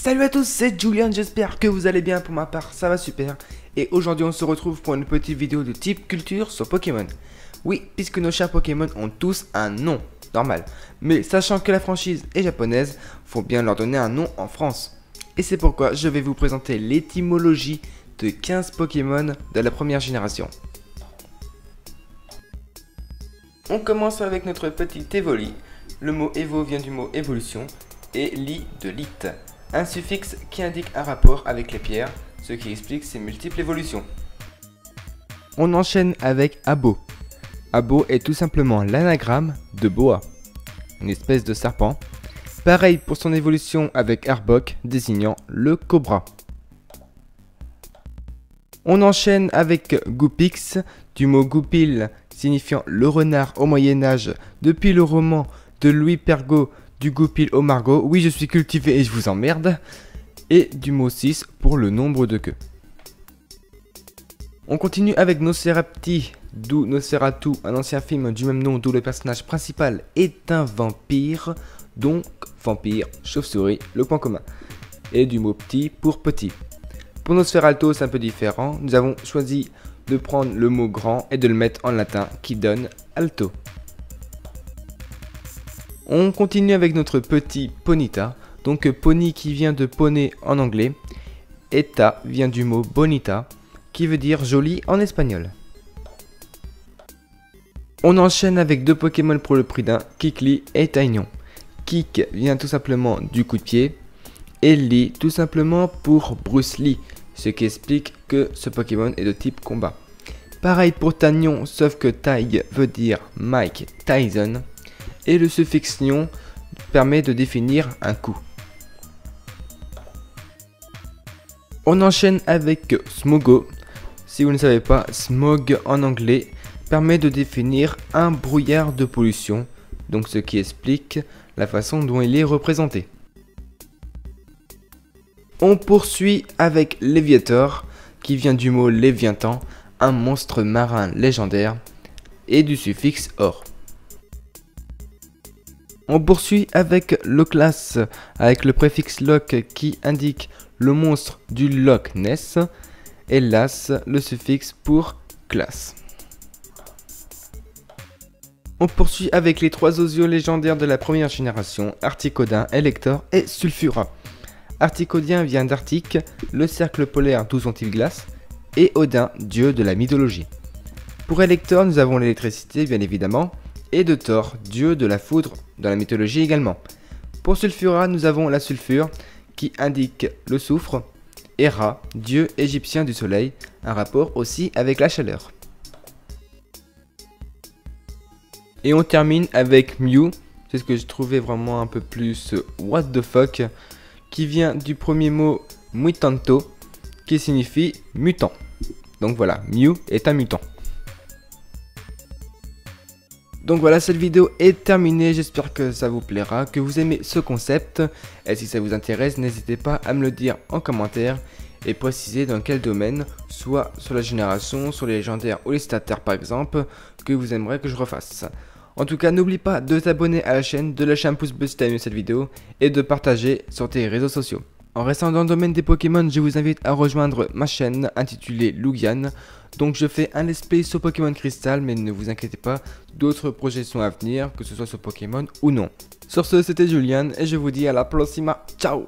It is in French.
Salut à tous, c'est Julian, j'espère que vous allez bien. Pour ma part, ça va super. Et aujourd'hui, on se retrouve pour une petite vidéo de type culture sur Pokémon. Oui, puisque nos chers Pokémon ont tous un nom, normal. Mais sachant que la franchise est japonaise, faut bien leur donner un nom en France. Et c'est pourquoi je vais vous présenter l'étymologie de 15 Pokémon de la première génération. On commence avec notre petit Evoli. Le mot Evo vient du mot évolution et Li de Lit, un suffixe qui indique un rapport avec les pierres, ce qui explique ses multiples évolutions. On enchaîne avec Abo. Abo est tout simplement l'anagramme de Boa, une espèce de serpent. Pareil pour son évolution avec Arbok, désignant le cobra. On enchaîne avec Goupix, du mot goupil signifiant le renard au Moyen-Âge, depuis le roman de Louis Pergaud, du goupil au margot. Oui, je suis cultivé et je vous emmerde. Et du mot 6 pour le nombre de queues. On continue avec Nosferapti, d'où Nosferatu, un ancien film du même nom, d'où le personnage principal est un vampire. Donc, vampire, chauve-souris, le point commun. Et du mot petit pour petit. Pour Nosferalto, c'est un peu différent. Nous avons choisi de prendre le mot grand et de le mettre en latin, qui donne alto. On continue avec notre petit Ponyta, donc pony qui vient de poney en anglais, et ta vient du mot bonita, qui veut dire joli en espagnol. On enchaîne avec deux Pokémon pour le prix d'un, Kikli et Taignon. Kik vient tout simplement du coup de pied, et Lee tout simplement pour Bruce Lee, ce qui explique que ce Pokémon est de type combat. Pareil pour Taignon, sauf que Tai veut dire Mike Tyson, et le suffixe nion permet de définir un coup. On enchaîne avec Smogo. Si vous ne savez pas, smog en anglais permet de définir un brouillard de pollution, donc ce qui explique la façon dont il est représenté. On poursuit avec Léviator, qui vient du mot Léviathan, un monstre marin légendaire, et du suffixe or. On poursuit avec Loclas, avec le préfixe Loc qui indique le monstre du Loch Ness, et Las, le suffixe pour classe. On poursuit avec les trois osios légendaires de la première génération, Articodin, Elector et Sulfura. Articodien vient d'Arctique, le cercle polaire d'où sont-ils glace, et Odin, dieu de la mythologie. Pour Elector, nous avons l'électricité bien évidemment, et de Thor, dieu de la foudre dans la mythologie également. Pour Sulfura, nous avons la sulfure qui indique le soufre, et Ra, dieu égyptien du soleil, un rapport aussi avec la chaleur. Et on termine avec Mew, c'est ce que je trouvais vraiment un peu plus what the fuck, qui vient du premier mot mutanto, qui signifie mutant. Donc voilà, Mew est un mutant. Donc voilà, cette vidéo est terminée, j'espère que ça vous plaira, que vous aimez ce concept. Et si ça vous intéresse, n'hésitez pas à me le dire en commentaire et préciser dans quel domaine, soit sur la génération, sur les légendaires ou les starters par exemple, que vous aimeriez que je refasse. En tout cas, n'oublie pas de t'abonner à la chaîne, de lâcher un pouce bleu si tu as aimé cette vidéo et de partager sur tes réseaux sociaux. En restant dans le domaine des Pokémon, je vous invite à rejoindre ma chaîne intitulée Lugian. Donc je fais un let's play sur Pokémon Crystal, mais ne vous inquiétez pas, d'autres projets sont à venir, que ce soit sur Pokémon ou non. Sur ce, c'était Julian et je vous dis à la prossima, ciao!